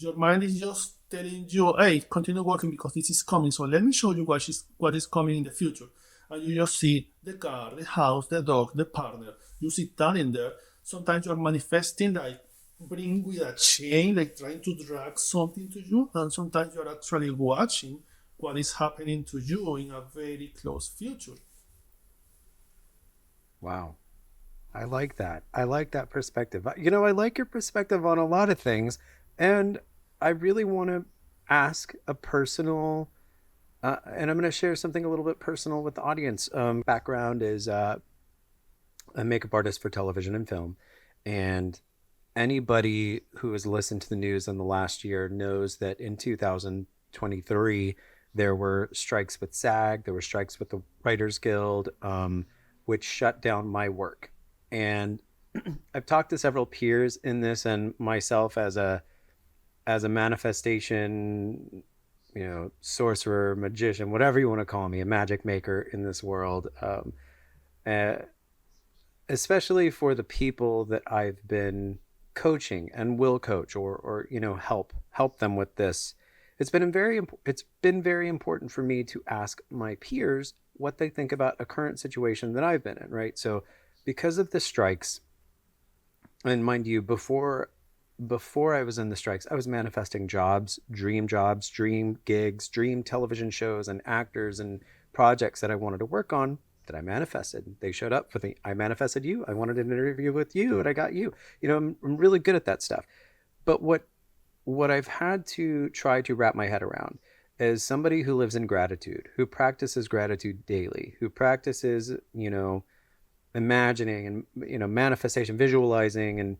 Your mind is just telling you, hey, continue working because this is coming. So let me show you what is coming in the future. And you just see the car, the house, the dog, the partner. You sit down in there. Sometimes you're manifesting like bring with a chain, like trying to drag something to you. And sometimes you're actually watching what is happening to you in a very close future. Wow. I like that. I like that perspective. I like your perspective on a lot of things. And I really want to ask a personal, and I'm going to share something a little bit personal with the audience. My background is a makeup artist for television and film. And anybody who has listened to the news in the last year knows that in 2023, there were strikes with SAG, there were strikes with the Writers Guild, which shut down my work. And I've talked to several peers in this and myself as a manifestation, sorcerer, magician, whatever you want to call me, a magic maker in this world. Uh, Especially for the people that I've been coaching and will coach or help them with this. It's been very important for me to ask my peers what they think about a current situation that I've been in, right? So because of the strikes, and mind you, before I was in the strikes, I was manifesting jobs, dream gigs, dream television shows, and actors and projects that I wanted to work on that I manifested. They showed up for me. I manifested you. I wanted an interview with you, and I got you. I'm really good at that stuff. But what I've had to try to wrap my head around is somebody who lives in gratitude, who practices gratitude daily, who practices, imagining and manifestation, visualizing, and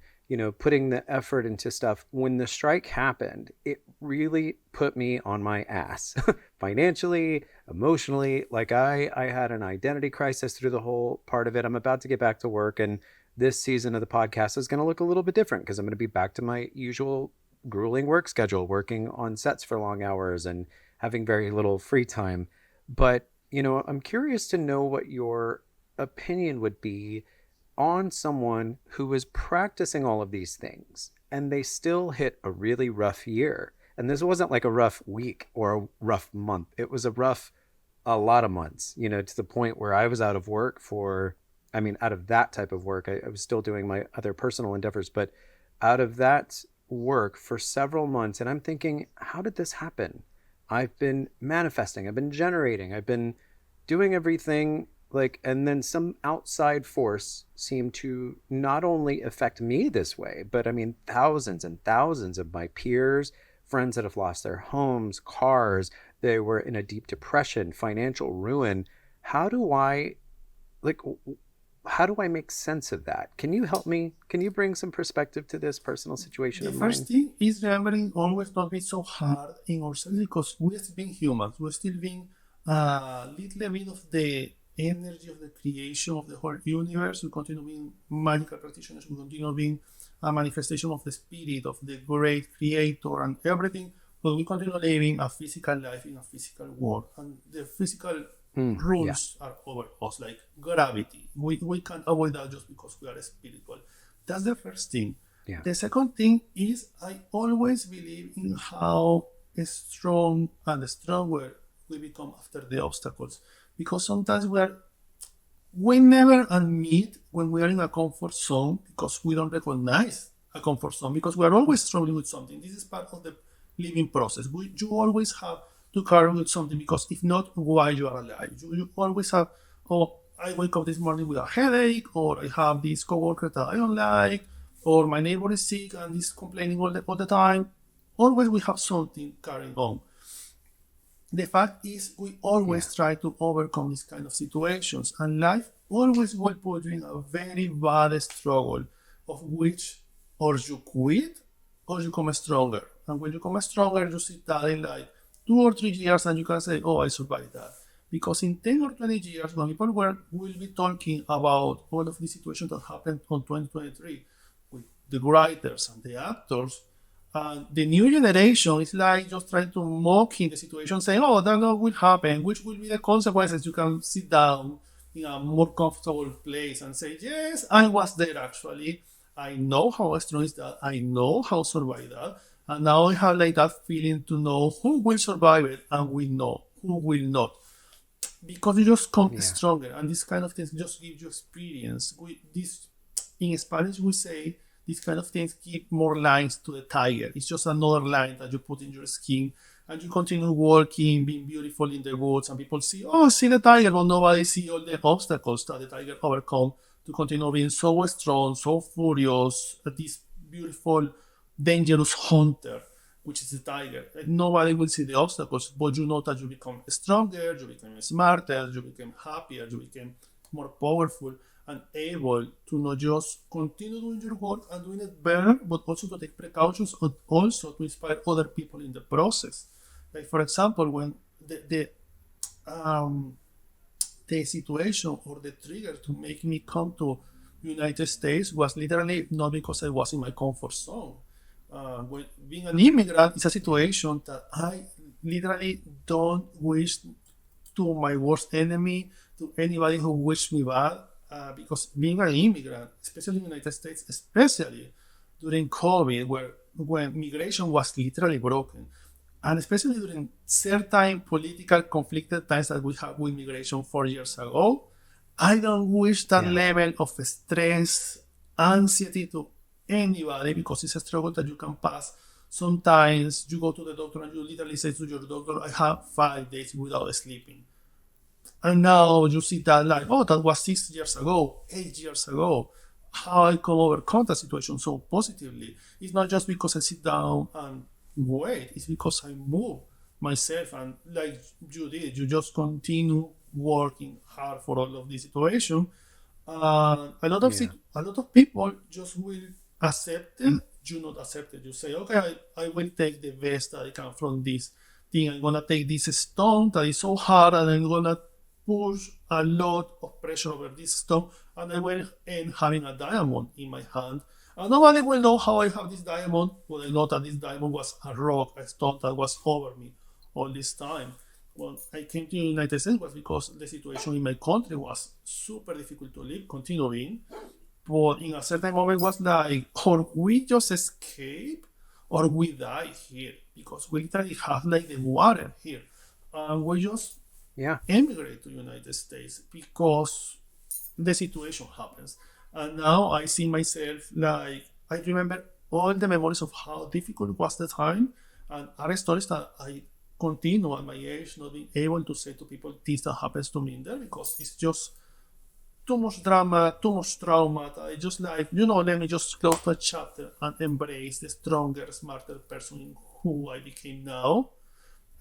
putting the effort into stuff. When the strike happened, it really put me on my ass financially, emotionally. Like I had an identity crisis through the whole part of it. I'm about to get back to work, and this season of the podcast is going to look a little bit different because I'm going to be back to my usual grueling work schedule, working on sets for long hours and having very little free time. But I'm curious to know what your opinion would be on someone who is practicing all of these things and they still hit a really rough year. And this wasn't like a rough week or a rough month. It was a lot of months, to the point where I was out of work out of that type of work. I was still doing my other personal endeavors, but out of that work for several months. And I'm thinking, how did this happen? I've been manifesting, I've been generating, I've been doing everything, and then some outside force seemed to not only affect me this way, but I mean thousands and thousands of my peers, friends that have lost their homes, cars. They were in a deep depression, financial ruin. how do i like how do I make sense of that? Can you help me? Can you bring some perspective to this personal situation The of first mine? thing is remembering always not be so hard in ourselves because we're still being humans. We're still being a little bit of the energy of the creation of the whole universe. We continue being magical practitioners. We continue being a manifestation of the spirit of the great creator and everything. But we continue living a physical life in a physical world. And the physical Yeah. rules are over us, like gravity. We can't avoid that just because we are spiritual. That's the first thing. Yeah. The second thing is I always believe in how strong and stronger we become after the obstacles. Because sometimes we never admit when we are in a comfort zone because we don't recognize a comfort zone because we are always struggling with something. This is part of the living process. You always have to carry with something because if not, why you are alive? You always have, oh, I wake up this morning with a headache, or I have this coworker that I don't like, or my neighbor is sick and is complaining all the time. Always we have something carrying on. The fact is, we Yeah. always try to overcome these kind of situations, and life always will put you in a very bad struggle, of which or you quit or you come stronger. And when you come stronger, you sit down in like 2 or 3 years and you can say, oh, I survived that. Because in 10 or 20 years, when people will be talking about all of the situations that happened on 2023 with the writers and the actors, the new generation is like just trying to mock in the situation, saying, "Oh, that will happen. Which will be the consequences?" You can sit down in a more comfortable place and say, "Yes, I was there. Actually, I know how strong is that. I know how to survive that, And now I have like that feeling to know who will survive it and will know who will not, because you just come Yeah. stronger, and this kind of things just give you experience. This in Spanish we say these kind of things give more lines to the tiger. It's just another line that you put in your skin, and you continue walking, being beautiful in the woods, and people see, oh, see the tiger, but nobody see all the obstacles that the tiger overcome to continue being so strong, so furious, this beautiful, dangerous hunter, which is the tiger. And nobody will see the obstacles, but you know that you become stronger, you become smarter, you become happier, you become more powerful and able to not just continue doing your work and doing it better, but also to take precautions and also to inspire other people in the process. Like for example, when um, the situation or the trigger to make me come to United States was literally not because I was in my comfort zone. When being an immigrant is a situation that I literally don't wish to my worst enemy, to anybody who wished me bad, because being an immigrant, especially in the United States, especially during COVID, where when migration was literally broken, and especially during certain political conflicted times that we had with migration 4 years ago, I don't wish that Yeah. level of stress, anxiety to anybody, because it's a struggle that you can pass. Sometimes you go to the doctor and you literally say to your doctor, I have 5 days without sleeping. And now you see that like, oh, that was 6 years ago, 8 years ago. How I can overcome that situation so positively. It's not just because I sit down and wait, it's because I move myself, and like you did, you just continue working hard for all of this situation. Yeah. A lot of people just will accept it. You not accept it. You say, okay, I will take the best that I can from this thing. I'm gonna take this stone that is so hard, and I'm gonna push a lot of pressure over this stone, and I will end having a diamond in my hand. And nobody will know how I have this diamond, but I know that this diamond was a rock, a stone that was over me all this time. When I came to the United States was because the situation in my country was super difficult to live, continuing. But in a certain moment was like, or we just escape or we die here, because we literally have like the water here. And we just Yeah. emigrate to United States because the situation happens. And now I see myself like, I remember all the memories of how difficult was the time, and are stories that I continue at my age not being able to say to people this that happens to me in there, because it's just too much drama, too much trauma. That I just like, let me just close the chapter and embrace the stronger, smarter person who I became now.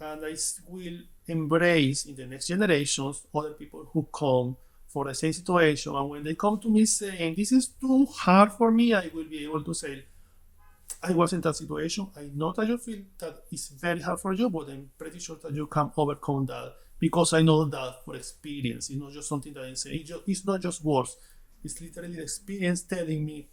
And I will embrace in the next generations other people who come for the same situation. And when they come to me saying, this is too hard for me, I will be able to say, I was in that situation. I know that you feel that it's very hard for you, but I'm pretty sure that you can overcome that, because I know that for experience. It's not just something that I say. It's not just words. It's literally the experience telling me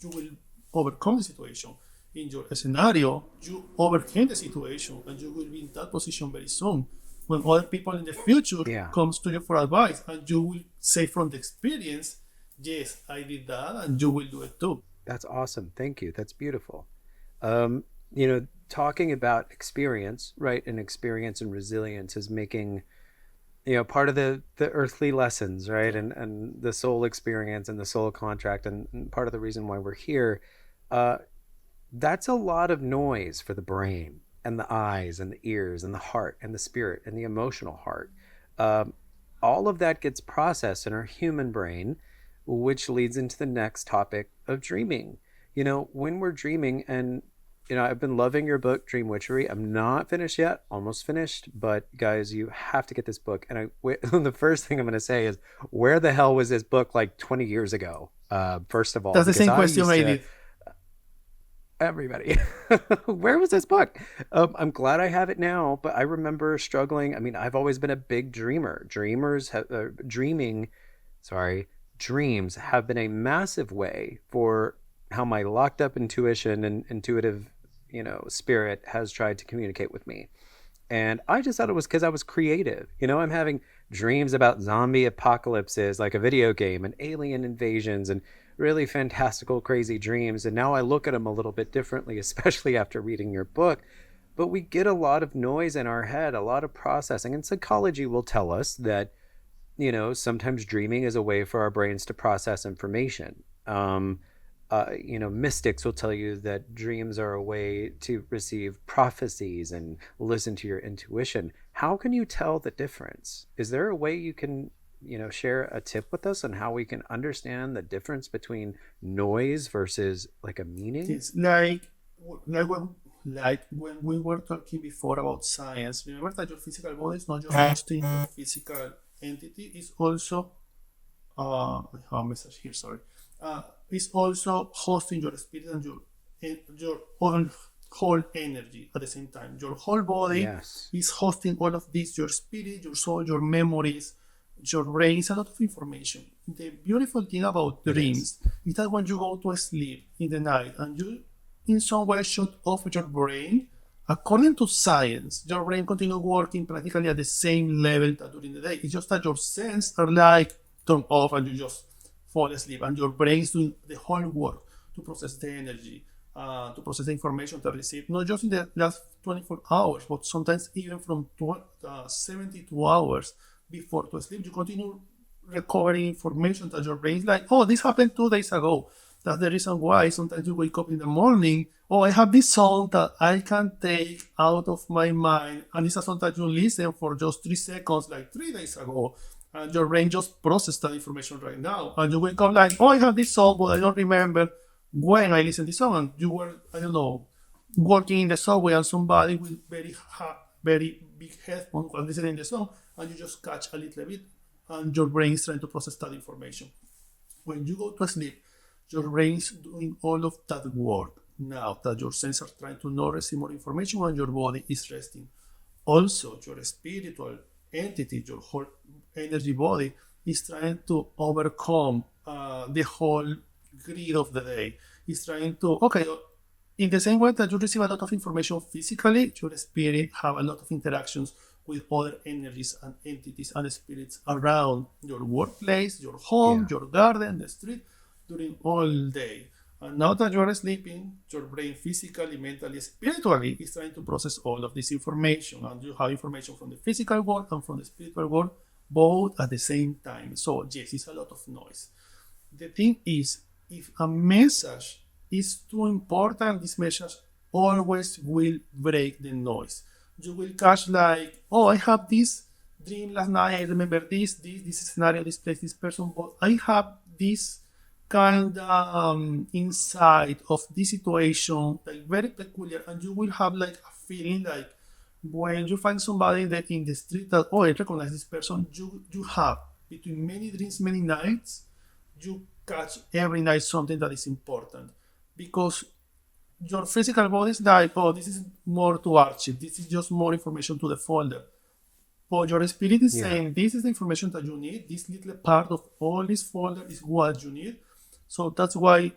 you will overcome the situation. In your scenario, you overcame the situation, and you will be in that position very soon. When other people in the future Yeah. comes to you for advice, and you will say from the experience, yes, I did that, and you will do it too. That's awesome. Thank you. That's beautiful. Talking about experience, right? And experience and resilience is making, part of the earthly lessons, right? Yeah. And the soul experience and the soul contract, and part of the reason why we're here. Uh, that's a lot of noise for the brain and the eyes and the ears and the heart and the spirit and the emotional heart. Um, all of that gets processed in our human brain, which leads into the next topic of dreaming. When we're dreaming, and I've been loving your book, Dream Witchery. I'm not finished yet, almost finished, but guys, you have to get this book. And the first thing I'm going to say is, where the hell was this book like 20 years ago? First of all, That's the because same I question used I to, did. everybody, where was this book? I'm glad I have it now, but I remember struggling. I mean, I've always been a big dreamer. Dreaming, sorry, dreams have been a massive way for how my locked up intuition and intuitive, spirit has tried to communicate with me. And I just thought it was because I was creative. I'm having dreams about zombie apocalypses, like a video game, and alien invasions, and really fantastical, crazy dreams. And now I look at them a little bit differently, especially after reading your book. But we get a lot of noise in our head, a lot of processing. And psychology will tell us that, sometimes dreaming is a way for our brains to process information. Mystics will tell you that dreams are a way to receive prophecies and listen to your intuition. How can you tell the difference? Is there a way you can, share a tip with us on how we can understand the difference between noise versus like a meaning? It's like when we were talking before about science. Remember that your physical body is not just hosting your physical entity; it's also I have a message here. Sorry, it's also hosting your spirit and your own whole energy at the same time. Your whole body Yes. is hosting all of this: your spirit, your soul, your memories, your brain is a lot of information. The beautiful thing about It is. dreams is that when you go to sleep in the night and you in some way shut off your brain, according to science, your brain continues working practically at the same level that during the day. It's just that your senses are like turned off and you just fall asleep and your brain is doing the whole work to process the energy, to process the information to receive, not just in the last 24 hours, but sometimes even from 72 hours before to sleep, you continue recovering information that your brain is like, oh, this happened 2 days ago. That's the reason why sometimes you wake up in the morning, oh, I have this song that I can take out of my mind. And it's a song that you listen for just 3 seconds, like 3 days ago. And your brain just processes that information right now. And you wake up like, oh, I have this song, but I don't remember when I listened to this song. And you were, I don't know, walking in the subway and somebody with very big headphones was listening to the song, and you just catch a little bit, and your brain is trying to process that information. When you go to sleep, your brain is doing all of that work now that your senses are trying to not receive more information when your body is resting. Also, your spiritual entity, your whole energy body, is trying to overcome the whole grid of the day. It's trying to, okay, in the same way that you receive a lot of information physically, your spirit have a lot of interactions with other energies and entities and spirits around your workplace, your home, Yeah. your garden, the street, during all day. And now that you are sleeping, your brain physically, mentally, spiritually is trying to process all of this information. And you have information from the physical world and from the spiritual world both at the same time. So, yes, it's a lot of noise. The thing is, if a message is too important, this message always will break the noise. You will catch like, oh, I have this dream last night. I remember this scenario, this place, this person. But I have this kind of insight of this situation, like very peculiar, and you will have like a feeling like when you find somebody in the street that, oh, I recognize this person. You have between many dreams, many nights, you catch every night something that is important because your physical body is like, oh, this is more to archive. This is just more information to the folder. But your spirit is Yeah. saying, this is the information that you need. This little part of all this folder is what you need. So that's why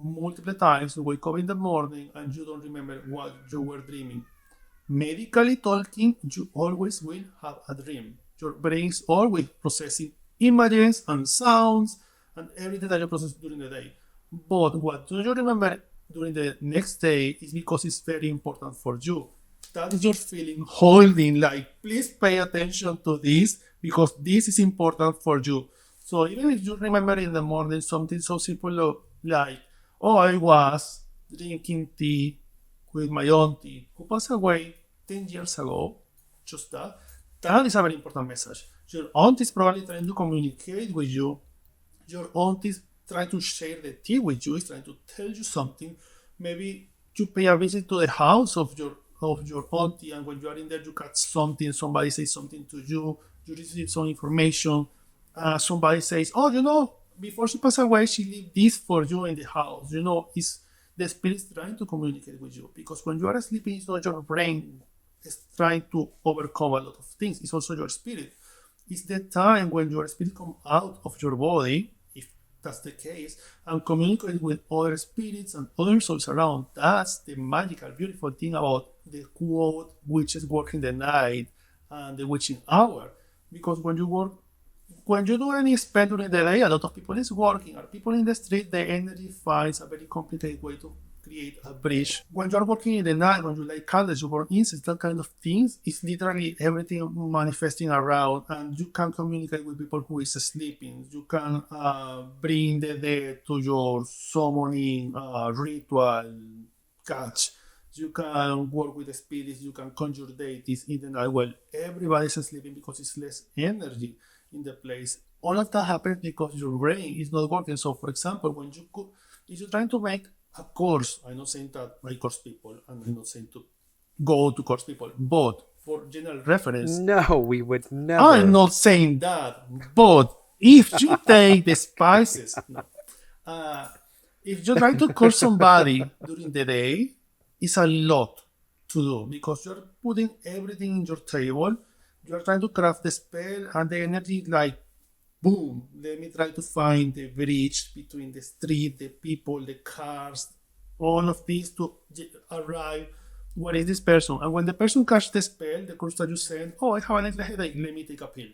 multiple times you wake up in the morning and you don't remember what you were dreaming. Medically talking, you always will have a dream. Your brain is always processing images and sounds and everything that you process during the day. But what do you remember during the next day is because it's very important for you. That is your feeling holding, like, please pay attention to this because this is important for you. So even if you remember in the morning something so simple like, oh, I was drinking tea with my auntie who passed away 10 years ago, just that, that is a very important message. Your aunt is probably trying to communicate with you. Your aunt is trying to share the tea with you, is trying to tell you something. Maybe you pay a visit to the house of your auntie, and when you are in there, you catch something. Somebody says something to you. You receive some information. Somebody says, "Oh, before she passed away, she left this for you in the house." It's the spirit trying to communicate with you because when you are sleeping, it's not your brain is trying to overcome a lot of things. It's also your spirit. It's the time when your spirit comes out of your body, if that's the case, and communicate with other spirits and other souls around. That's the magical, beautiful thing about the quote, witches work in the night and the witching hour. Because when you work when you do any spell during the day, a lot of people is working, or people in the street, the energy finds a very complicated way to create a bridge. When you're working in the night, when you light candles, you burn incense, that kind of things, it's literally everything manifesting around, and you can communicate with people who is sleeping. You can bring the dead to your summoning ritual catch. You can work with the spirits, you can conjure deities in the night while everybody's sleeping because it's less energy in the place. All of that happens because your brain is not working. So, for example, when you could, if you're trying to make a course, I'm not saying that I course people, and I'm not saying to go to course people, but for general reference, No, we would I'm never. not saying that. But if you take the spices, no, uh, if you try to course somebody during the day, it's a lot to do because you're putting everything in your table. You're trying to craft the spell, and the energy like boom. Let me try to find the bridge between the street, the people, the cars, all of this to arrive. What is this person? And when the person catches the spell, the curse that you send, oh, I have a little headache. Let me take a pill.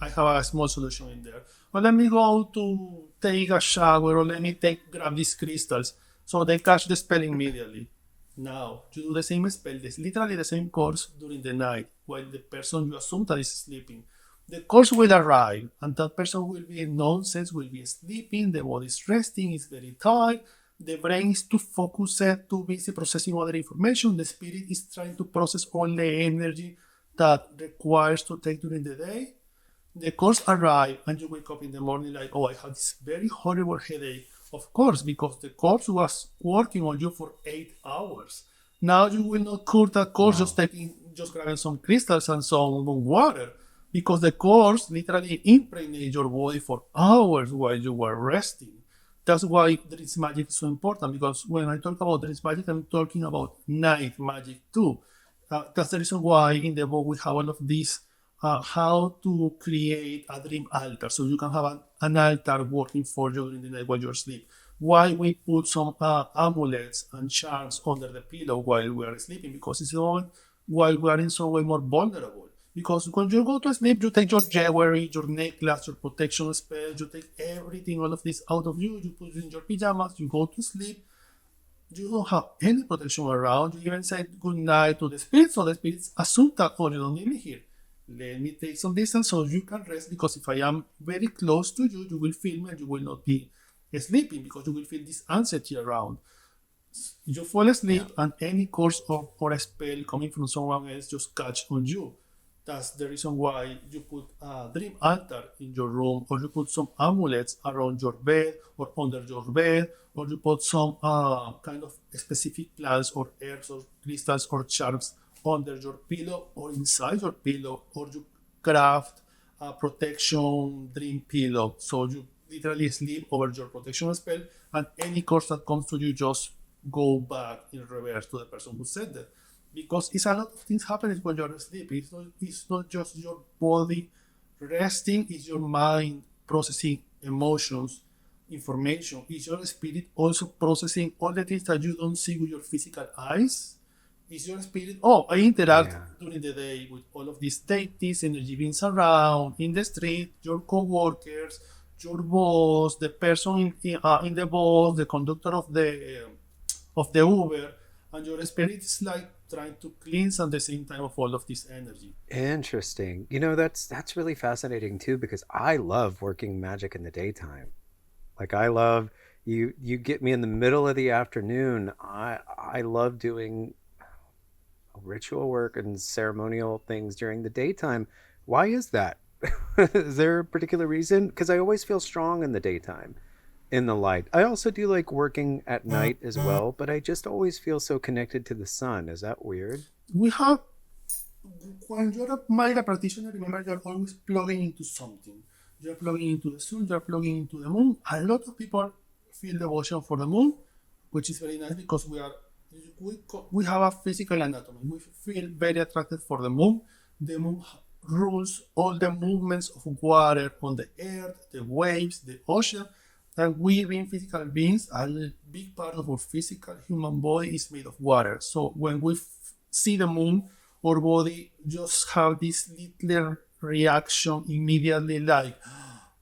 I have a small solution in there. Or let me go to take a shower, or let me grab these crystals. So they catch the spell immediately. Now, you do the same spell, this literally the same course during the night, while the person you assume that is sleeping. The course will arrive, and that person will be in nonsense, will be sleeping, the body is resting, is very tired, the brain is too focused, too busy processing other information, the spirit is trying to process all the energy that requires to take during the day. The course arrive and you wake up in the morning like, oh, I had this very horrible headache. Of course, because the course was working on you for 8 hours. Now you will not cure that course Wow. just taking, just grabbing some crystals and some water, because the course literally impregnated your body for hours while you were resting. That's why there is magic so important, because when I talk about there is magic, I'm talking about night magic too. That's the reason why in the book we have all of these how to create a dream altar so you can have an altar working for you during the night while you're asleep. Why we put some amulets and charms under the pillow while we are sleeping? Because it's the moment while we are in some way more vulnerable. Because when you go to sleep, you take your jewelry, your necklace, your protection spells, you take everything, all of this out of you, you put it in your pajamas, you go to sleep, you don't have any protection around. You even say good night to the spirits, so the spirits assume that, oh, you don't need me here. Let me take some distance so you can rest, because if I am very close to you, you will feel me and you will not be sleeping because you will feel this anxiety around. You fall Yeah. asleep and any curse or a spell coming from someone else just catch on you. That's the reason why you put a dream altar in your room, or you put some amulets around your bed or under your bed, or you put some kind of specific plants or herbs or crystals or charms under your pillow or inside your pillow, or you craft a protection dream pillow. So you literally sleep over your protection spell, and any curse that comes to you just go back in reverse to the person who said that. Because it's a lot of things happening when you're asleep. It's not just your body resting, it's your mind processing emotions, information. It's your spirit also processing all the things that you don't see with your physical eyes. It's your spirit. Oh, I interact Yeah. during the day with all of these deities, energy beings around, in the street, your co-workers, your boss, the person in the bus, the conductor of the Uber, and your spirit is like trying to cleanse at the same time of all of this energy. Interesting. You know, that's really fascinating too because I love working magic in the daytime. Like I love you get me in the middle of the afternoon. I love doing ritual work and ceremonial things during the daytime. Why is that? Is there a particular reason? Because I always feel strong in the daytime, in the light. I also do like working at night as well, but I just always feel so connected to the sun. Is that weird? We have, when you're a Maya practitioner, remember you're always plugging into something. You're plugging into the sun, you're plugging into the moon. A lot of people feel devotion for the moon, which is very nice because we have a physical anatomy. We feel very attracted for the moon. The moon rules all the movements of water on the earth, the waves, the ocean. And we, being physical beings, a big part of our physical human body is made of water. So when we see the moon, our body just have this little reaction immediately, like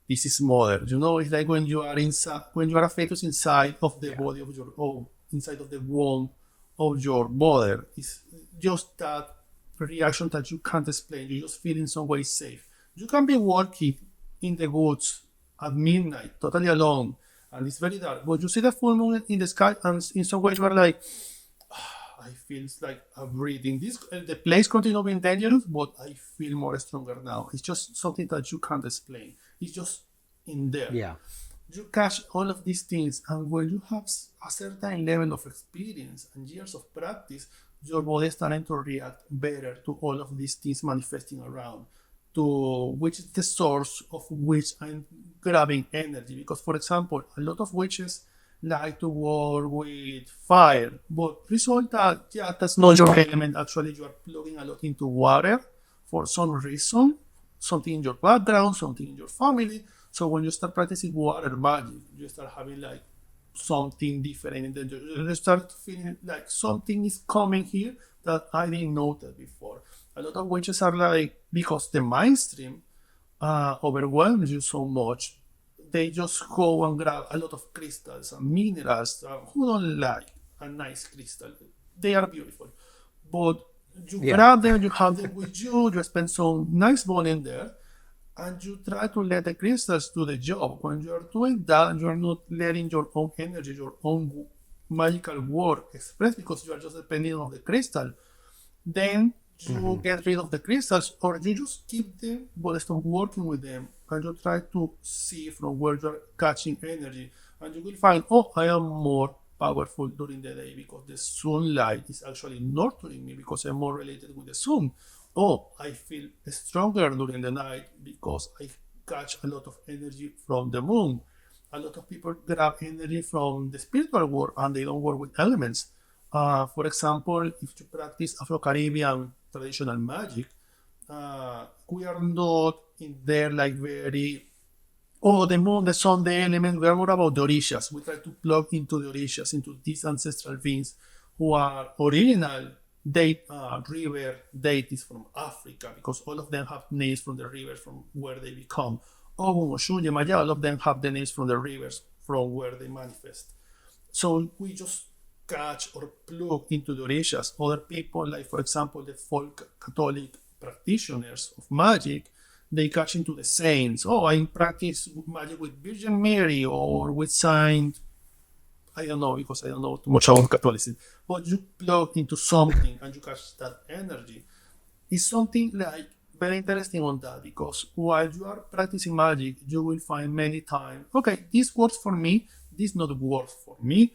this is mother. It's like when you are inside, when you are a fetus inside of the Yeah. body of your own, inside of the womb of your mother. It's just that reaction that you can't explain. You just feel in some way safe. You can be walking in the woods at midnight, totally alone, and it's very dark. But you see the full moon in the sky, and in some ways you are like, I feel like I'm breathing. This the place continue being dangerous, but I feel more stronger now. It's just something that you can't explain. It's just in there. Yeah. You catch all of these things, and when you have a certain level of experience and years of practice, your body is starting to react better to all of these things manifesting around, to which is the source of which I'm grabbing energy. Because, for example, a lot of witches like to work with fire, but result that yeah, that's not your element. Actually, you are plugging a lot into water for some reason, something in your background, something in your family. So when you start practicing water magic, you start having like something different, and then you start feeling like something is coming here that I didn't notice before. A lot of witches are like, because the mainstream overwhelms you so much, they just go and grab a lot of crystals and minerals. Who don't like a nice crystal? They are beautiful, but you Yeah. grab them, you have them with you, you spend some nice money in there, and you try to let the crystals do the job. When you are doing that, you are not letting your own energy, your own magical work express, because you are just depending on the crystal. Then you Hmm. get rid of the crystals, or you just keep them but stop working with them, and you try to see from where you're catching energy, and you will find, oh, I am more powerful during the day because the sunlight is actually nurturing me because I'm more related with the sun. Oh, I feel stronger during the night because I catch a lot of energy from the moon. A lot of people grab energy from the spiritual world and they don't work with elements. For example, if you practice Afro-Caribbean traditional magic, we are not in there like very, oh, the moon, the sun, the element. We are more about the orishas. We try to plug into the orishas, into these ancestral beings who are original river deities from Africa, because all of them have names from the rivers from where they become. Ogun, Oshun, Yemaya, all of them have the names from the rivers from where they manifest. So we just catch or plug into the orishas. Other people, like for example, the folk Catholic practitioners of magic, they catch into the saints. Oh, I practice magic with Virgin Mary or with Saint. I don't know because I don't know too much about Catholicism. But you plug into something and you catch that energy. It's something like very interesting on that, because while you are practicing magic, you will find many times, okay, this works for me, this not works for me,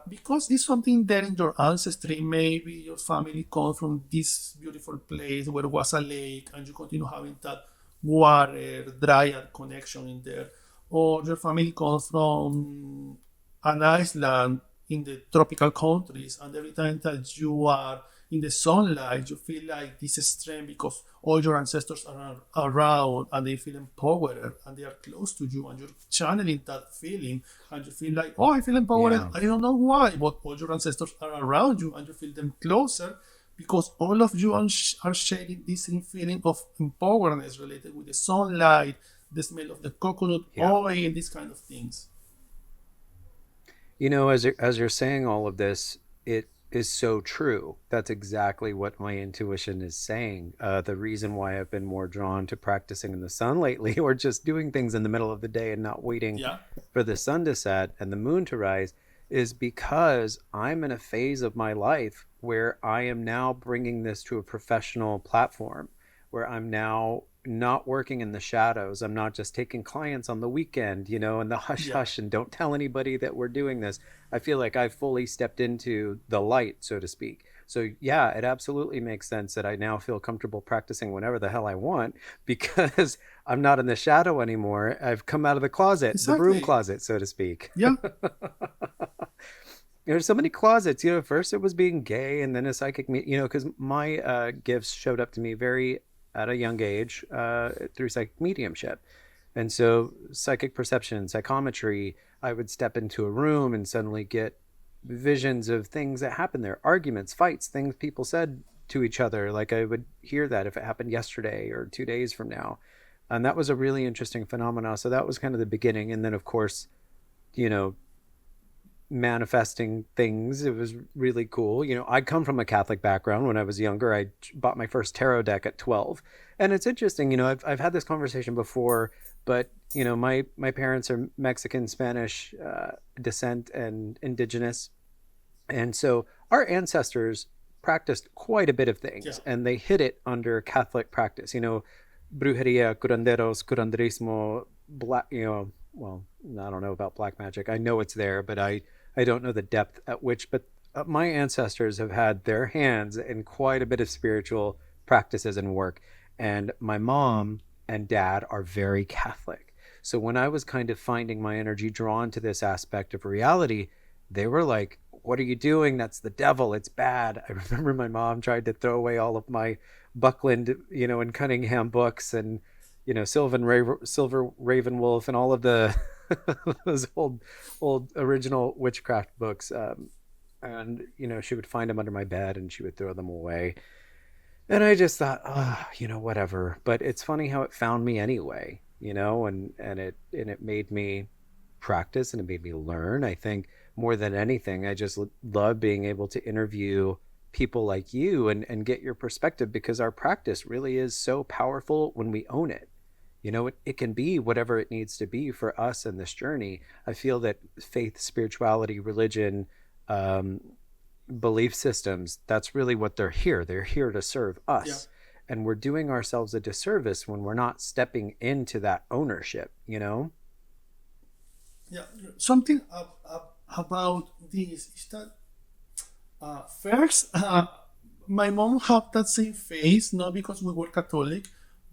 because it's something there in your ancestry. Maybe your family comes from this beautiful place where was a lake, and you continue having that water, dryad connection in there, or your family comes from an island in the tropical countries, and every time that you are in the sunlight, you feel like this strength because all your ancestors are around and they feel empowered and they are close to you, and you're channeling that feeling, and you feel like, oh, I feel empowered. Yeah. I don't know why, but all your ancestors are around you and you feel them closer because all of you are sharing this same feeling of empowerment related with the sunlight, the smell of the coconut Yeah. oil, these kind of things. As you're saying all of this, it is so true. That's exactly what my intuition is saying. The reason why I've been more drawn to practicing in the sun lately, or just doing things in the middle of the day and not waiting Yeah. for the sun to set and the moon to rise, is because I'm in a phase of my life where I am now bringing this to a professional platform, where I'm now not working in the shadows. I'm not just taking clients on the weekend, in the hush Yeah. hush and don't tell anybody that we're doing this. I feel like I've fully stepped into the light, so to speak. So, yeah, it absolutely makes sense that I now feel comfortable practicing whenever the hell I want because I'm not in the shadow anymore. I've come out of the closet, the broom Exactly. closet, so to speak. Yeah. There's so many closets. First it was being gay, and then a psychic. Because my gifts showed up to me very at a young age through psychic mediumship, and so psychic perception, psychometry. I would step into a room and suddenly get visions of things that happened there, arguments, fights, things people said to each other. Like I would hear that if it happened yesterday or 2 days from now. And that was a really interesting phenomenon. So that was kind of the beginning. And then, of course, you know, manifesting things. It was really cool. You know, I come from a Catholic background. When I was younger, I bought my first tarot deck at 12. And it's interesting, you know, I've had this conversation before, but you know, my parents are Mexican, Spanish descent and indigenous. And so our ancestors practiced quite a bit of Yeah. things and they hid it under Catholic practice. You know, brujeria, curanderos, curanderismo, black, you know, well, I don't know about black magic. I know it's there, but I don't know the depth at which, but my ancestors have had their hands in quite a bit of spiritual practices and work. And my mom and dad are very Catholic. So when I was kind of finding my energy drawn to this aspect of reality, they were like, "What are you doing? That's the devil. It's bad." I remember my mom tried to throw away all of my Buckland, you know, and Cunningham books and, you know, Silver Ravenwolf and all of the those old original witchcraft books. And, you know, she would find them under my bed and she would throw them away. And I just thought, you know, whatever. But it's funny how it found me anyway, you know, and it made me practice and it made me learn. I think more than anything, I just love being able to interview people like you and get your perspective because our practice really is so powerful when we own it. You know, it can be whatever it needs to be for us in this journey. I feel that faith, spirituality, religion, um, belief systems, that's really what they're here. They're here to serve Yeah. us. And we're doing ourselves a disservice when we're not stepping into that ownership, you know? Yeah. Something about this is that first, my mom had that same face, not because we were Catholic,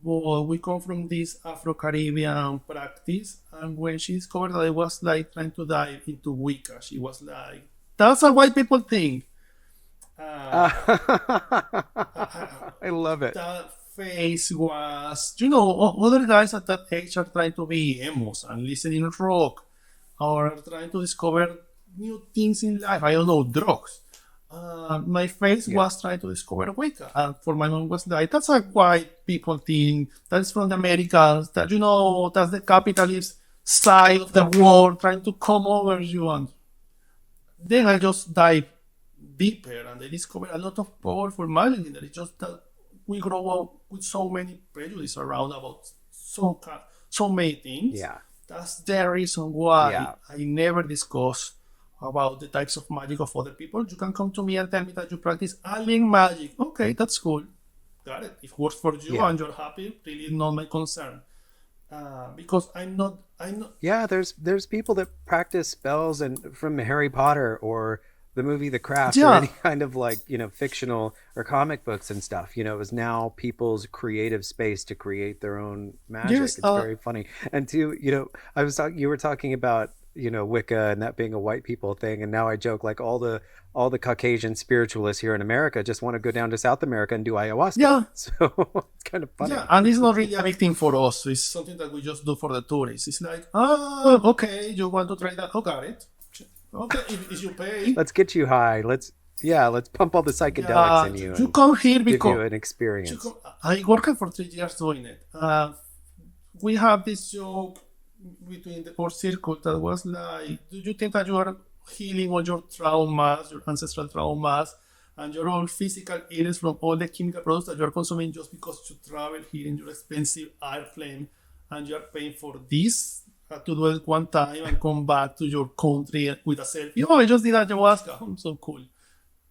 but we come from this Afro Caribbean practice. And when she discovered that I was like trying to dive into Wicca, she was like, "That's a white people thing." Uh, I love it. that face was, other guys at that age are trying to be emos and listening rock or trying to discover new things in life. I don't know, drugs. My face Yeah. was trying to discover Wicca. And for my mom was like, that's a white people thing. That's from the Americans. That, that's the capitalist side of the world trying to come over you. And then I just dive deeper and I discover a lot of powerful magic in there. It's just that we grow up with so many prejudices around about so many things. Yeah. That's the reason why Yeah. I never discuss about the types of magic of other people. You can come to me and tell me that you practice alien magic. Okay, that's cool. Got it. If it works for you Yeah. and you're happy, really not my concern. Because I'm not, Yeah, there's people that practice spells and from Harry Potter or the movie The Craft or any yeah, kind of like, you know, fictional or comic books and stuff. You know, is now people's creative space to create their own magic. yes, It's very funny. And too, you know, you were talking about, you know, Wicca and that being a white people thing, and now I joke like all the Caucasian spiritualists here in America just want to go down to South America and do ayahuasca. yeah, So it's kind of yeah, funny. and it's not really a big thing for us. It's something that we just do for the tourists. It's like, okay, you want to try that? Oh, got it. Okay, if you pay, Let's get you high. Let's pump all the psychedelics yeah, in you you and come here give you because an experience. I worked for 3 years doing it. We have this joke between the core circle that was like, do you think that you are healing all your traumas, your ancestral traumas, and your own physical illness from all the chemical products that you are consuming just because you travel here in your expensive airplane and you are paying for this to do it one time and come back to your country with a selfie? Oh, I just did ayahuasca. I'm so cool.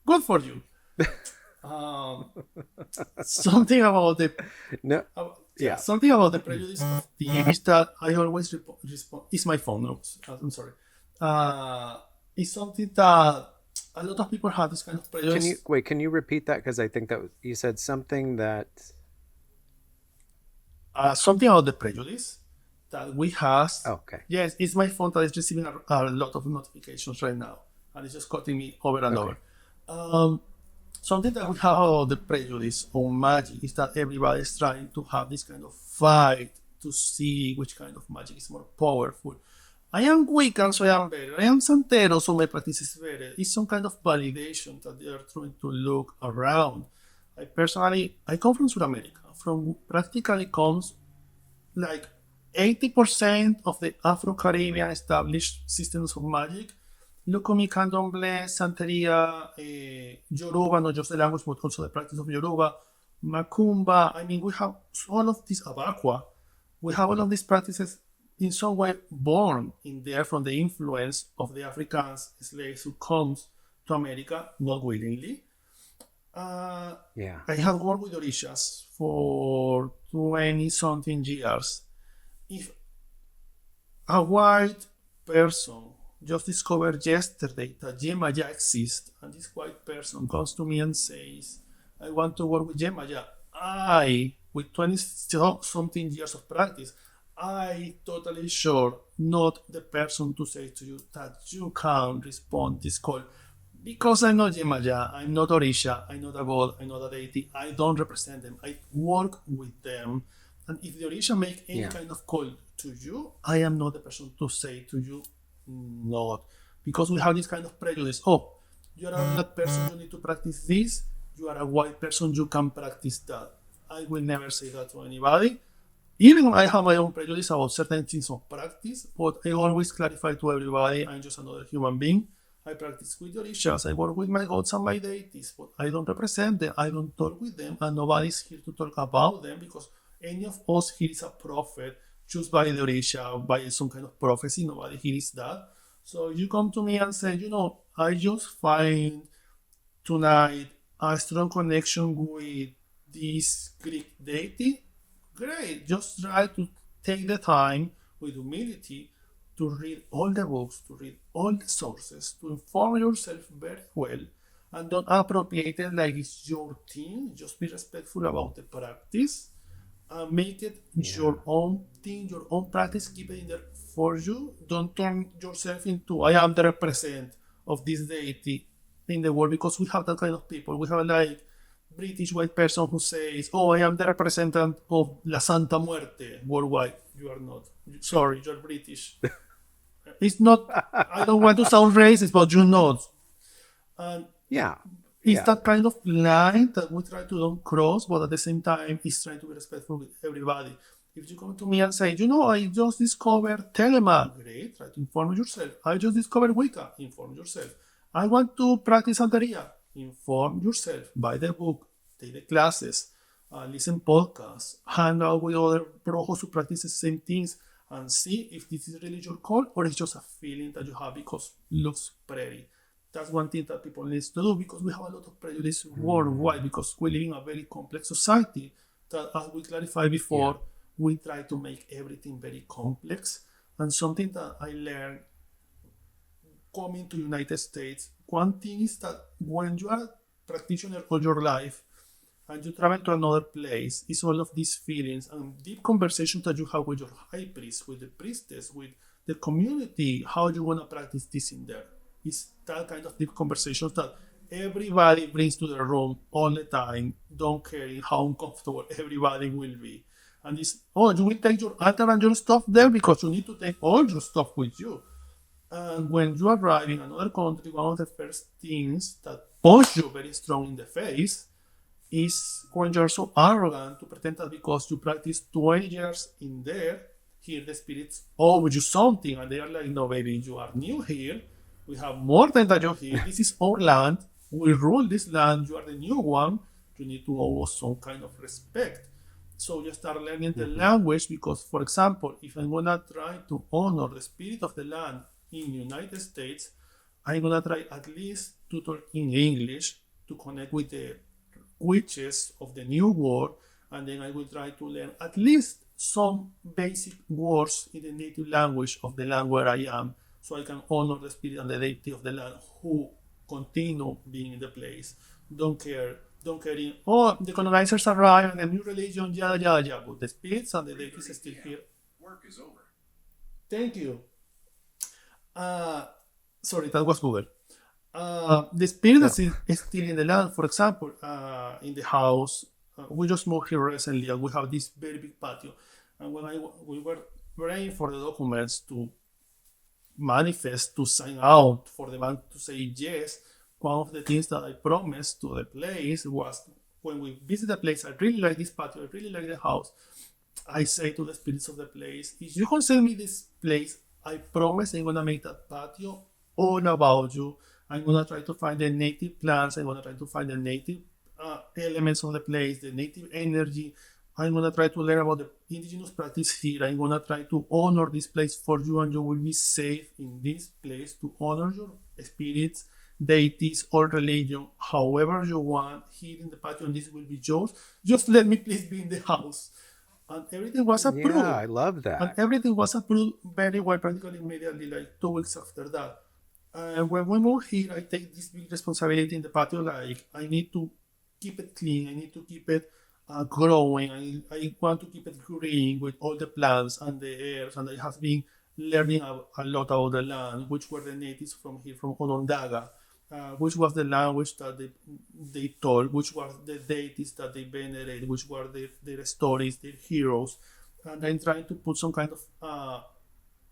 Good for you. Um, something about the No, yeah, yeah. something about the prejudice of the is that I always respond. It's my phone. No, I'm sorry. It's something that a lot of people have this kind of Can you prejudice. wait? Can you repeat that? Because I think you said something that. Something about the prejudice that we have. Oh, okay. Yes, it's my phone that is receiving a lot of notifications right now, and it's just cutting me over and Okay. over. Um, Something that we have about the prejudice on magic is that everybody is trying to have this kind of fight to see which kind of magic is more powerful. I am Wiccan, so I am better. I am Santero, so my practice is better. It's some kind of validation that they are trying to look around. I come from South America. From practically comes like 80% of the Afro-Caribbean established systems of magic. Lukumi, Candomblé, Santeria, Yoruba, not just the language, but also the practice of Yoruba, Macumba. I mean, we have all of these Abaqua. We have all of these practices in some way born in there from the influence of the African slaves who comes to America not willingly. Yeah. I have worked with Orishas for 20 something years. If a white person just discovered yesterday that Yemaya exists, and this white person comes to me and says, I want to work with Yemaya, with 20 something years of practice, I totally sure not the person to say to you that you can respond this call. Because I'm not Yemaya, I'm not Orisha, I'm not a god, I'm not a deity, I don't represent them, I work with them. And if the Orisha make any kind of call to you, I am not the person to say to you, not. Because we have this kind of prejudice. Oh, you are a black person, you need to practice this. You are a white person, you can practice that. I will never say that to anybody. Even I have my own prejudice about certain things of practice, but I always clarify to everybody I'm just another human being. I practice with the Orishas, I work with my gods and my deities, but I don't represent them, I don't talk with them, and nobody's here to talk about them because any of us here is a prophet, choose by the Orisha, by some kind of prophecy, nobody here is that. So you come to me and say, I just find tonight a strong connection with this Greek deity. Great, just try to take the time with humility to read all the books, to read all the sources, to inform yourself very well, and don't appropriate it like it's your thing. Just be respectful about the practice and make it your own thing, your own practice. Keep it in there for you. Don't turn yourself into I am the represent of this deity in the world, because we have that kind of people. We have like British white person who says, "Oh, I am the representative of La Santa Muerte worldwide." You are not. Sorry, you're British. It's not. I don't want to sound racist, but you're not. And it's that kind of line that we try to don't cross, but at the same time, it's trying to be respectful with everybody. If you come to me and say, I just discovered Telema, great, try to inform yourself. I just discovered Wicca, inform yourself. I want to practice Santeria, inform yourself. Buy the book, take the classes, listen podcasts, hang out with other brojos who practice the same things, and see if this is really your call or it's just a feeling that you have because it looks pretty. That's one thing that people need to do, because we have a lot of prejudice worldwide, because we live in a very complex society that, as we clarified before, we try to make everything very complex. And something that I learned coming to United States, one thing is that when you are a practitioner all your life and you travel to another place, it's all of these feelings and deep conversations that you have with your high priest, with the priestess, with the community, how you want to practice this in there. It's that kind of deep conversations that everybody brings to the room all the time, don't care how uncomfortable everybody will be. And it's, you will take your altar and your stuff there because you need to take all your stuff with you. And when you arrive in another country, one of the first things that punch you very strong in the face is when you're so arrogant to pretend that because you practice 20 years in there, here the spirits owe you something. And they are like, no, baby, you are new here. We have more than that you're here. This is our land. We rule this land. You are the new one. You need to owe us some kind of respect. So you start learning the language because, for example, if I'm going to try to honor the spirit of the land in the United States, I'm going to try at least to talk in English to connect with the witches of the new world, and then I will try to learn at least some basic words in the native language of the land where I am, so I can honor the spirit and the deity of the land who continue being in the place. Don't care in, the colonizers arrive and a new religion, yada yada yada, but the spirits and the deities are still here. Work is over. Thank you. Sorry, that was Google. The spirit is still in the land. For example, in the house, we just moved here recently, and we have this very big patio. And when we were praying for the documents to manifest, to sign out, for the bank to say yes, one of the things that I promised to the place was when we visit the place, I really like this patio, I really like the house. I say to the spirits of the place, if you consent me this place, I promise I'm gonna make that patio all about you. I'm gonna try to find the native plants. I'm gonna try to find the native elements of the place, the native energy. I'm gonna try to learn about the indigenous practice here. I'm gonna try to honor this place for you, and you will be safe in this place to honor your spirits, deities, or religion, however you want. Here in the patio, and this will be yours. Just let me please be in the house. And everything was Yeah, approved. I love And that. everything was approved very well, practically immediately, like 2 weeks after that. And when we moved here, I take this big responsibility in the patio. Like, I need to keep it clean. I need to keep it growing. I want to keep it green with all the plants and the airs. And I have been learning a lot about the land, which were the natives from here, from Onondaga, which was the language that they told, which were the deities that they venerate, which were their stories, their heroes. And I'm trying to put some kind of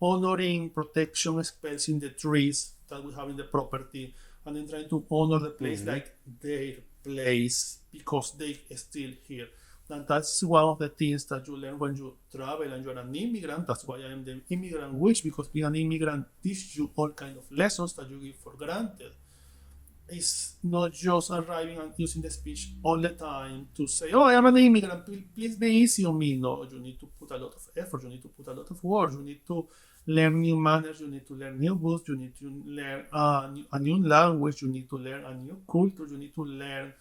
honoring protection spells in the trees that we have in the property, and then trying to honor the place Hmm. like their place because they still here. And that's one of the things that you learn when you travel and you're an immigrant. That's why I am the immigrant witch, because being an immigrant teaches you all kind of lessons that you give for granted. It's not just arriving and using the speech all the time to say, "Oh, I am an immigrant. Please be easy on me." No, you need to put a lot of effort. You need to put a lot of work. You need to learn new manners. You need to learn new books. You need to learn a new language. You need to learn a new culture. You need to learn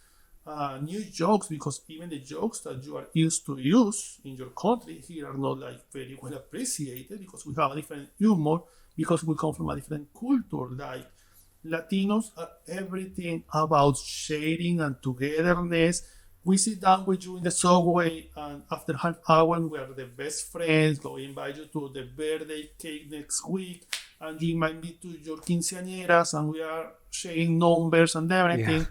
new jokes, because even the jokes that you are used to use in your country here are not like very well appreciated, because we have a different humor, because we come from a different culture. Like, Latinos are everything about sharing and togetherness. We sit down with you in the subway, and after half hour, we are the best friends. Go invite you to the birthday cake next week, and you invite me to your quinceañeras, and we are sharing numbers and Yeah. everything.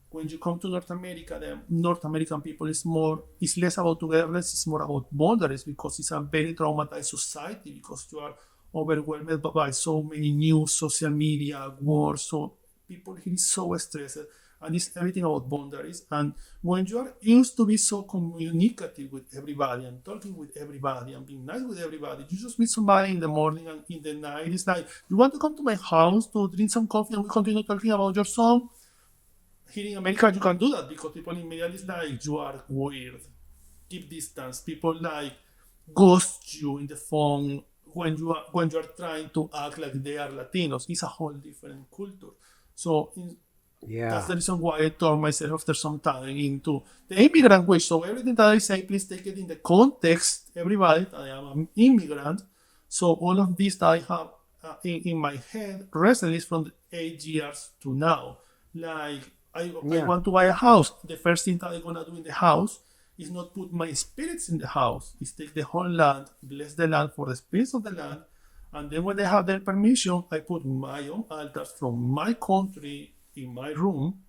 When you come to North America, the North American people is less about togetherness, it's more about boundaries, because it's a very traumatized society, because you are overwhelmed by so many news, social media, wars. So people here is so stressed, and it's everything about boundaries. And when you are used to be so communicative with everybody and talking with everybody and being nice with everybody, you just meet somebody in the morning and in the night. It's like, you want to come to my house to drink some coffee and we continue talking about your song? Here in America, you can do that, because people immediately is like, you are weird. Keep distance. People like ghost you in the phone when you are trying to act like they are Latinos. It's a whole different culture. So that's Yeah. the reason why I turned myself after some time into the immigrant way. So everything that I say, please take it in the context. Everybody, that I am an immigrant. So all of this that I have in my head recently is from the 8 years to now. Like, I Yeah. want to buy a house. The first thing that I'm gonna do in the house is not put my spirits in the house. Is take the whole land, bless the land for the spirits of the land, and then when they have their permission, I put my own altars from my country in my room,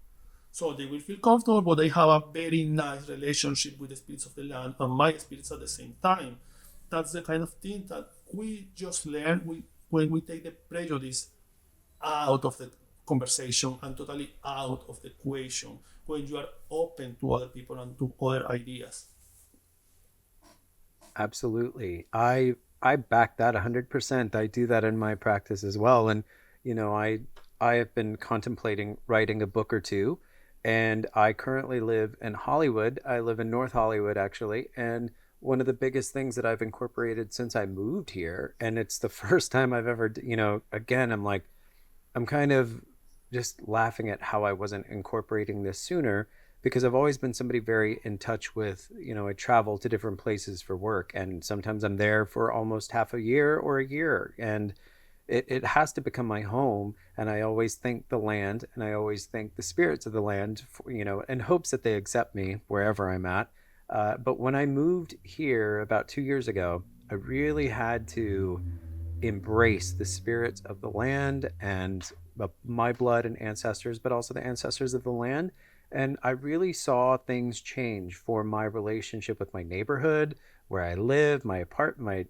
so they will feel comfortable, but they have a very nice relationship with the spirits of the land and my spirits at the same time. That's the kind of thing that we just learn when we take the prejudice out of the conversation and totally out of the equation, when you are open to other people and to other ideas. Absolutely. I back that 100%. I do that in my practice as well. And you know, I have been contemplating writing a book or two, and I currently live in Hollywood. I live in North Hollywood actually, and one of the biggest things that I've incorporated since I moved here, and it's the first time I've ever, again, I'm kind of just laughing at how I wasn't incorporating this sooner, because I've always been somebody very in touch with, I travel to different places for work, and sometimes I'm there for almost half a year or a year. And it has to become my home. And I always thank the land, and I always thank the spirits of the land, for, in hopes that they accept me wherever I'm at. But when I moved here about 2 years ago, I really had to embrace the spirits of the land and my blood and ancestors, but also the ancestors of the land. And I really saw things change for my relationship with my neighborhood, where I live, my apartment,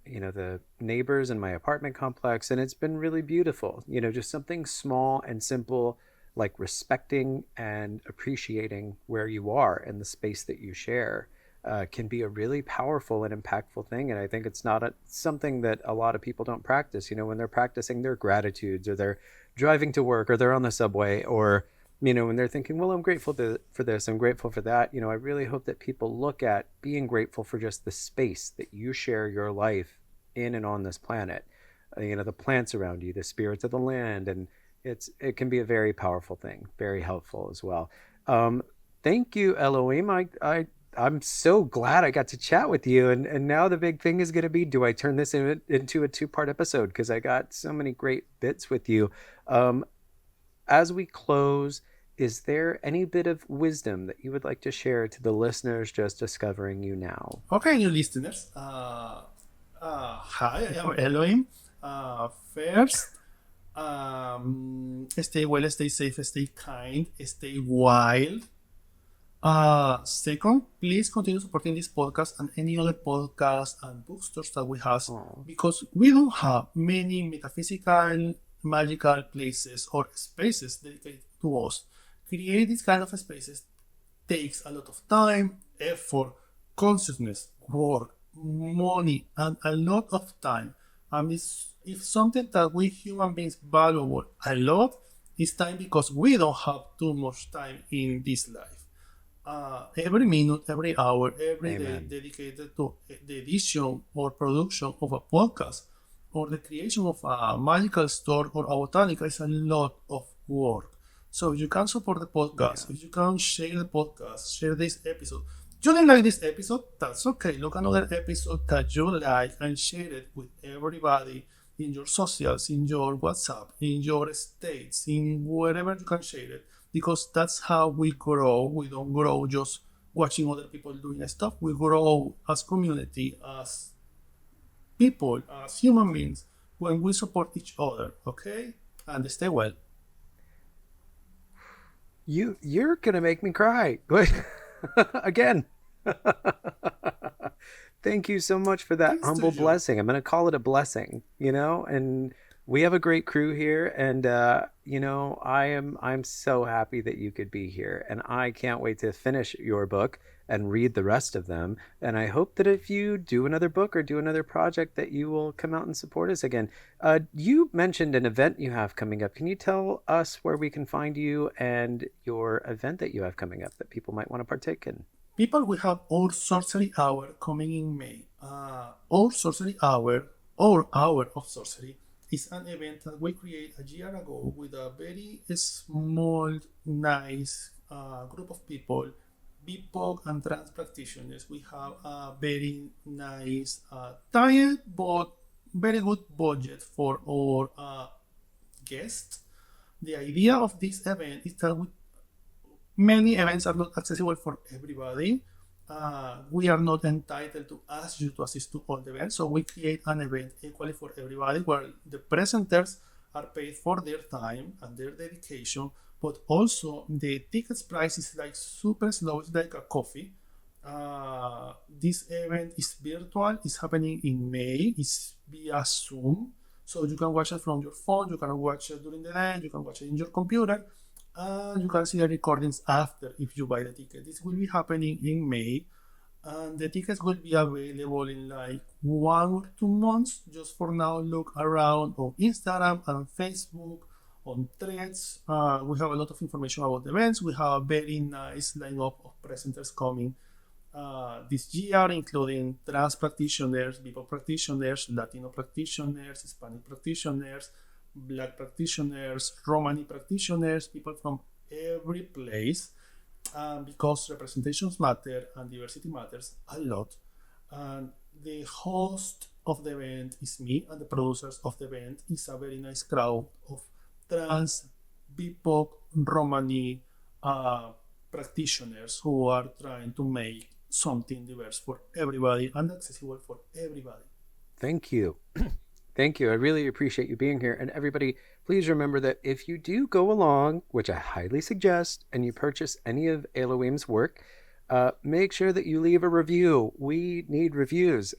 the neighbors in my apartment complex. And it's been really beautiful, just something small and simple, like respecting and appreciating where you are and the space that you share can be a really powerful and impactful thing. And I think it's not something that a lot of people don't practice. You know, when they're practicing their gratitudes, or they're driving to work, or they're on the subway, or when they're thinking, well, I'm grateful for this, I'm grateful for that. I really hope that people look at being grateful for just the space that you share your life in and on this planet. The plants around you, the spirits of the land, and it can be a very powerful thing, very helpful as well. Um, Thank you, Elohim. I'm so glad I got to chat with you. And now the big thing is going to be, do I turn this into a two-part episode? Because I got so many great bits with you. Um, as we close, is there any bit of wisdom that you would like to share to the listeners just discovering you now? Okay, new listeners. Hi, I am Elohim. First, stay well, stay safe, stay kind, stay wild. Second, please continue supporting this podcast and any other podcasts and bookstores that we have, Oh, because we don't have many metaphysical, magical places or spaces dedicated to us. Creating these kind of spaces takes a lot of time, effort, consciousness, work, money, and a lot of time. And if something that we human beings value a lot, it's time, because we don't have too much time in this life. Every minute, every hour, every day amen. dedicated to the edition or production of a podcast or the creation of a magical store or a botanica is a lot of work. So if you can support the Yeah. podcast, if you can share the podcast, share this episode. You didn't like this episode? That's okay. Look another episode that you like and share it with everybody in your socials, in your WhatsApp, in your states, in wherever you can share it. Because that's how we grow. We don't grow just watching other people doing stuff. We grow as community, as people, as human beings, when we support each other. Okay? And stay well. You're gonna make me cry. Again. Thank you so much for that Thanks to humble you. blessing. I'm going to call it a blessing, and we have a great crew here. And I'm so happy that you could be here, and I can't wait to finish your book and read the rest of them. And I hope that if you do another book or do another project, that you will come out and support us again. You mentioned an event you have coming up. Can you tell us where we can find you and your event that you have coming up that people might want to partake in? People will have our sorcery hour coming in May. Our sorcery hour, our hour of sorcery, is an event that we create a year ago with a very small, nice group of people, BIPOC and trans practitioners. We have a very nice, tight but very good budget for our guests. The idea of this event is that many events are not accessible for everybody. We are not entitled to ask you to assist to all the events, so we create an event equally for everybody where the presenters are paid for their time and their dedication, but also the tickets price is like super slow, it's like a coffee. This event is virtual, it's happening in May, it's via Zoom, so you can watch it from your phone, you can watch it during the day, you can watch it in your computer, and you can see the recordings after if you buy the ticket. This will be happening in May, and the tickets will be available in like 1 or 2 months. Just for now, look around on Instagram and Facebook, on Threads. We have a lot of information about the events. We have a very nice lineup of presenters coming this year, including trans practitioners, people practitioners, Latino practitioners, Hispanic practitioners, Black practitioners, Romani practitioners, people from every place, because representations matter and diversity matters a lot. And the host of the event is me, and the producers of the event is a very nice crowd of trans, BIPOC, Romani practitioners who are trying to make something diverse for everybody and accessible for everybody. Thank you. Thank you. I really appreciate you being here. And everybody, please remember that if you do go along, which I highly suggest, and you purchase any of Elohim's work, make sure that you leave a review. We need reviews.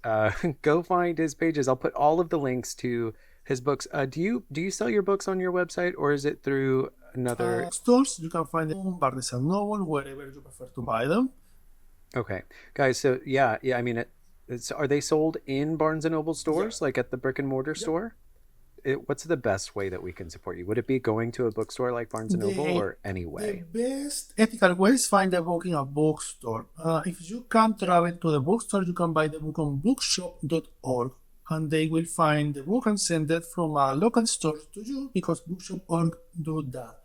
Go find his pages. I'll put all of the links to his books. Do you sell your books on your website, or is it through another. Stores, you can find them on Barnes and Noble, wherever you prefer to buy them. Okay, guys. So yeah. I mean, are they sold in Barnes and Noble Yeah. stores, like at the brick and mortar Yep. store? What's the best way that we can support you? Would it be going to a bookstore like Barnes and Noble, The or any the way? best ethical way is find the book in a bookstore. If you can't travel to the bookstore, you can buy the book on bookshop.org, and they will find the book and send it from a local store to you because bookshop.org do that.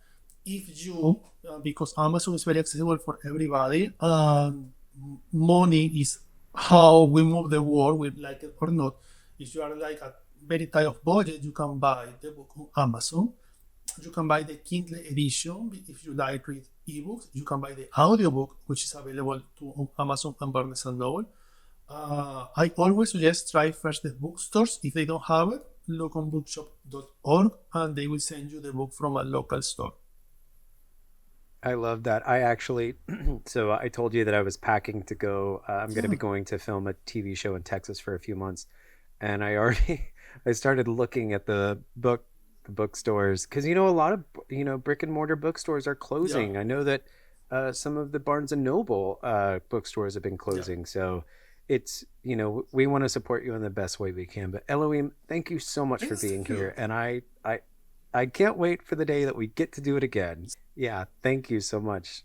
If you, because Amazon is very accessible for everybody, money is how we move the world, we like it or not. If you are like a very tight of budget, you can buy the book on Amazon. You can buy the Kindle edition if you like read ebooks. You can buy the audiobook, which is available to on Amazon and Barnes and Noble. I always suggest try first the bookstores. If they don't have it, look on bookshop.org and they will send you the book from a local store. I love that. I actually, so I told you that I was packing to go. I'm going to be Yeah, going to film a TV show in Texas for a few months, and I already, I started looking at the bookstores because a lot of brick and mortar bookstores are yeah, closing. I know that some of the Barnes and Noble bookstores have been yeah. closing, so it's we want to support you in the best way we can. But Elohim, thank you so much for Yes, being thank you. here, and I can't wait for the day that we get to do it again. Yeah, thank you so much.